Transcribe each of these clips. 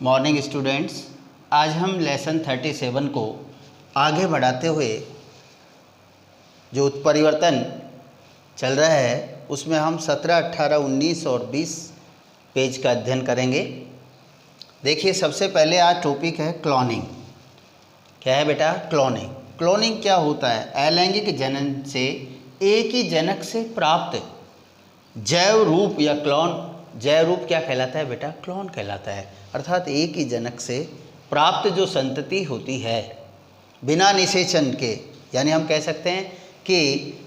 Morning students, आज हम lesson 37 को आगे बढ़ाते हुए जो उत्परिवर्तन चल रहा है उसमें हम 17, 18, 19 और 20 पेज का अध्ययन करेंगे। देखिए, सबसे पहले आज टॉपिक है क्लोनिंग। क्या है बेटा? क्लोनिंग। क्लोनिंग क्या होता है? अलैंगिक जनन से एक ही जनक से प्राप्त जैव रूप या क्लोन। जैव रूप क्या कहलाता है बेटा? क्लोन कहलाता है। अर्थात एक ही जनक से प्राप्त जो संतति होती है बिना निषेचन के, यानी हम कह सकते हैं कि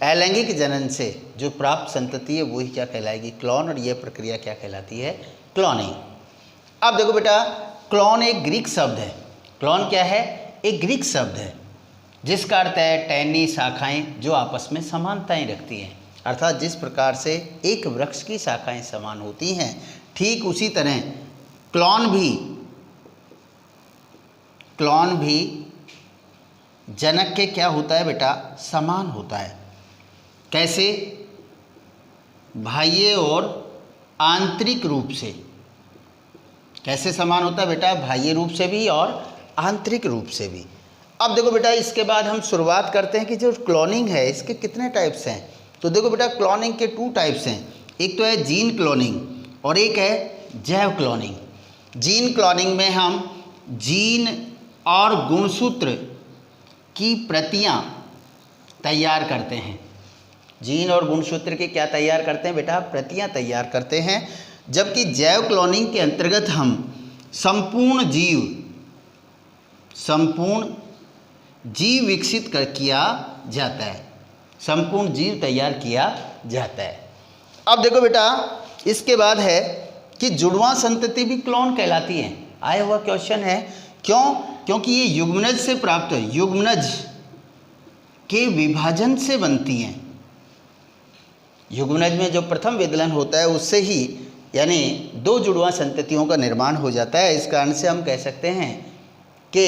अलैंगिक जनन से जो प्राप्त संतति है वही क्या कहलाएगी? क्लोन। और यह प्रक्रिया क्या कहलाती है? क्लोनिंग। अब देखो बेटा, क्लोन एक ग्रीक शब्द है। क्लोन क्या है? एक ग्रीक शब्द है जिसका अर्थ है टहनी शाखाएं जो आपस में समानताएं रखती हैं। अर्थात जिस प्रकार से एक वृक्ष की शाखाएं समान होती हैं, ठीक उसी तरह क्लोन भी जनक के क्या होता है बेटा? समान होता है। कैसे? बाह्य और आंतरिक रूप से। कैसे समान होता है बेटा? बाह्य रूप से भी और आंतरिक रूप से भी। अब देखो बेटा, इसके बाद हम शुरुआत करते हैं कि जो क्लोनिंग है इसके कितने टाइप्स हैं। तो देखो बेटा, क्लोनिंग के 2 टाइप्स हैं। एक तो है जीन क्लोनिंग और एक है जैव क्लोनिंग। जीन क्लोनिंग में हम जीन और गुणसूत्र की प्रतियां तैयार करते हैं। जीन और गुणसूत्र की क्या तैयार करते हैं बेटा? प्रतियां तैयार करते हैं। जबकि जैव क्लोनिंग के अंतर्गत हम संपूर्ण जीव विकसित किया जाता है। संपूर्ण जीव तैयार किया जाता है। अब देखो बेटा, इसके बाद है कि जुड़वां संतति भी क्लोन कहलाती है। आया हुआ क्वेश्चन है, क्यों? क्योंकि ये युग्मनज से प्राप्त है, युग्मनज के विभाजन से बनती हैं। युग्मनज में जो प्रथम विदलन होता है उससे ही यानी 2 जुड़वां संततियों का निर्माण हो जाता है। इस कारण से हम कह सकते हैं कि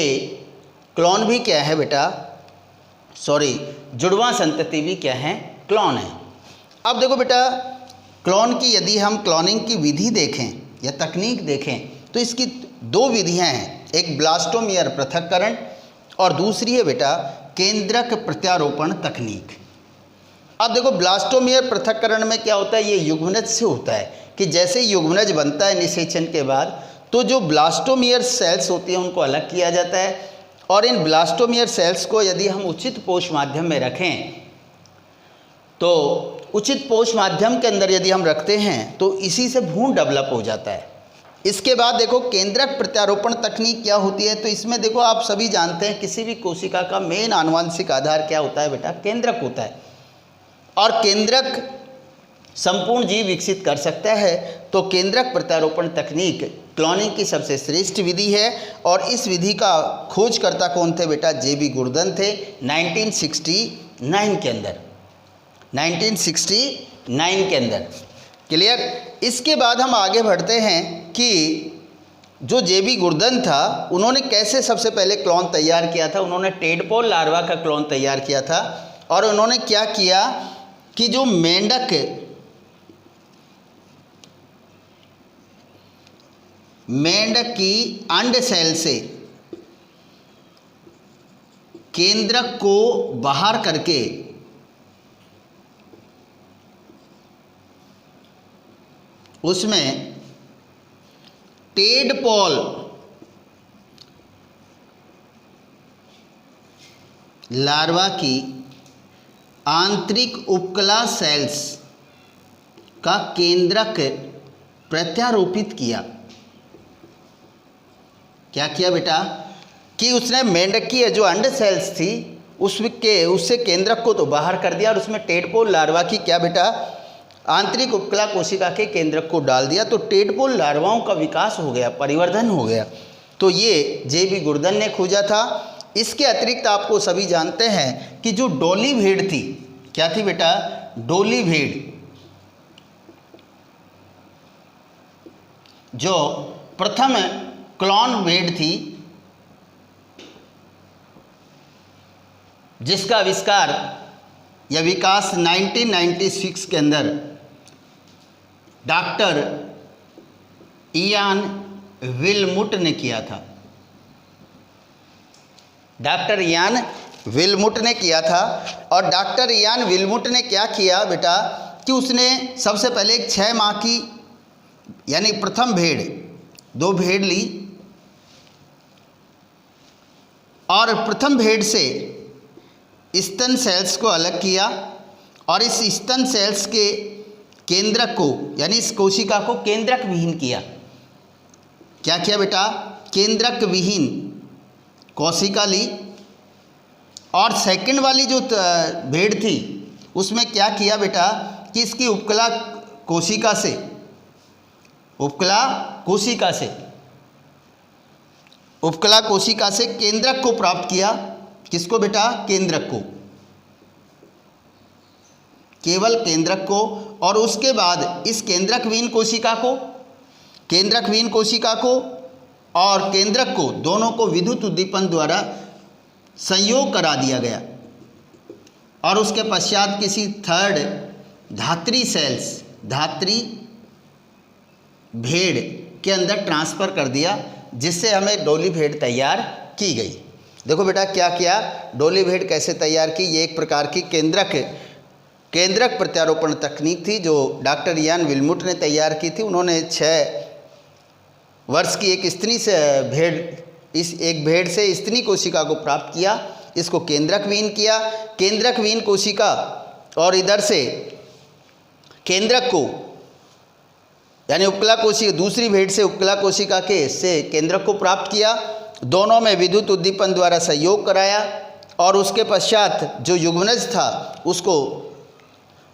क्लोन भी क्या है बेटा? जुड़वां संतति भी क्या है? क्लोन है। अब देखो बेटा, क्लोन की यदि हम क्लोनिंग की विधि देखें या तकनीक देखें तो इसकी 2 विधियां हैं। एक ब्लास्टोमियर पृथक्करण और दूसरी है बेटा केंद्रक प्रत्यारोपण तकनीक। अब देखो, ब्लास्टोमियर पृथक्करण में क्या होता है? ये युग्मनज से होता है कि जैसे युग्मनज बनता है निषेचन के बाद तो जो ब्लास्टोमियर सेल्स होती हैं उनको अलग किया जाता है। और इन ब्लास्टोमियर सेल्स को यदि हम उचित पोष माध्यम में रखें तो उचित पोष माध्यम के अंदर यदि हम रखते हैं तो इसी से भ्रूण डेवलप हो जाता है। इसके बाद देखो, केंद्रक प्रत्यारोपण तकनीक क्या होती है? तो इसमें देखो, आप सभी जानते हैं किसी भी कोशिका का मेन आनुवंशिक आधार क्या होता है बेटा? केंद्रक होता है। और केंद्रक संपूर्ण जीव विकसित कर सकता है। तो केंद्रक प्रत्यारोपण तकनीक क्लोनिंग की सबसे श्रेष्ठ विधि है। और इस विधि का खोजकर्ता कौन थे बेटा? जे.बी. गुर्दन थे 1969 के अंदर। 1969 के अंदर। क्लियर? इसके बाद हम आगे बढ़ते हैं कि जो जे.बी. गुर्दन था उन्होंने कैसे सबसे पहले क्लोन तैयार किया था। उन्होंने टेडपोल लार्वा का क्लोन तैयार किया था। और उन्होंने क्या किया कि जो मेंढक की अंड सेल से केंद्रक को बाहर करके उसमें टेडपोल लार्वा की आंतरिक उपकला सेल्स का केंद्रक प्रत्यारोपित किया। क्या किया बेटा? कि उसने मेंढक की जो अंड सेल्स थी उससे केंद्रक को तो बाहर कर दिया और उसमें टेडपोल लार्वा की क्या बेटा? आंतरिक उपकला कोशिका के केंद्रक को डाल दिया। तो टेडपोल लार्वाओं का विकास हो गया, परिवर्धन हो गया। तो ये जे.बी. गुर्दन ने खोजा था। इसके अतिरिक्त आपको सभी जानते हैं कि जो डोली भेड़ थी, क्या थी बेटा? डोली भेड़, जो प्रथम क्लोन भेड़ थी जिसका आविष्कार या विकास 1996 के अंदर डॉक्टर इयान विलमुट ने किया था। डॉक्टर इयान विलमुट ने किया था। और डॉक्टर इयान विलमुट ने क्या किया बेटा कि उसने सबसे पहले एक 6 माह की यानी प्रथम भेड़, 2 भेड़ ली और प्रथम भेड़ से स्तन सेल्स को अलग किया और इस स्तन सेल्स के केंद्रक को यानी इस कोशिका को केंद्रक विहीन किया। क्या किया बेटा? केंद्रक विहीन कोशिका ली। और सेकंड वाली जो भेड़ थी उसमें क्या किया बेटा कि इसकी उपकला कोशिका से केंद्रक को प्राप्त किया। किसको बेटा? केंद्रक को, केवल केंद्रक को। और उसके बाद इस केंद्रक विहीन कोशिका को और केंद्रक को दोनों को विद्युत उद्दीपन द्वारा संयोग करा दिया गया और उसके पश्चात किसी थर्ड धात्री भेड़ के अंदर ट्रांसफ़र कर दिया, जिससे हमें डोली भेड़ तैयार की गई। देखो बेटा क्या किया, डोली भेड़ कैसे तैयार की। ये एक प्रकार की केंद्रक प्रत्यारोपण तकनीक थी जो डॉक्टर इयान विलमुट ने तैयार की थी। उन्होंने 6 वर्ष की एक भेड़ से स्तनी कोशिका को प्राप्त किया, इसको केंद्रक विहीन किया, केंद्रक विहीन कोशिका और इधर से केंद्रक को यानी उपकला कोशिका, दूसरी भेड़ से उपकला कोशिका से केंद्रक को प्राप्त किया, दोनों में विद्युत उद्दीपन द्वारा संयोग कराया और उसके पश्चात जो युग्मनज था उसको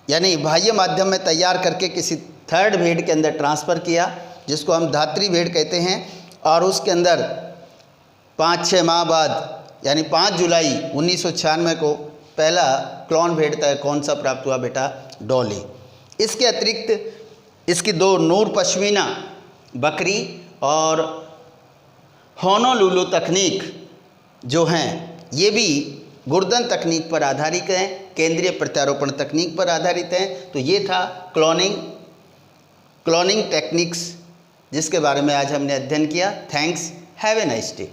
यानी बाह्य माध्यम में तैयार करके किसी थर्ड भेड़ के अंदर ट्रांसफ़र किया, जिसको हम धात्री भेड़ कहते हैं। और उसके अंदर 5-6 माह बाद यानी 5 जुलाई 1996 को पहला क्लोन भेड़ कौन सा प्राप्त हुआ बेटा? डॉली। इसके अतिरिक्त इसकी 2 नूर पश्मीना बकरी और होनोलुलु तकनीक जो हैं ये भी गुर्दन तकनीक पर आधारित हैं, केंद्रीय प्रत्यारोपण तकनीक पर आधारित हैं। तो ये था क्लोनिंग टेक्निक्स जिसके बारे में आज हमने अध्ययन किया। Thanks, have a nice day.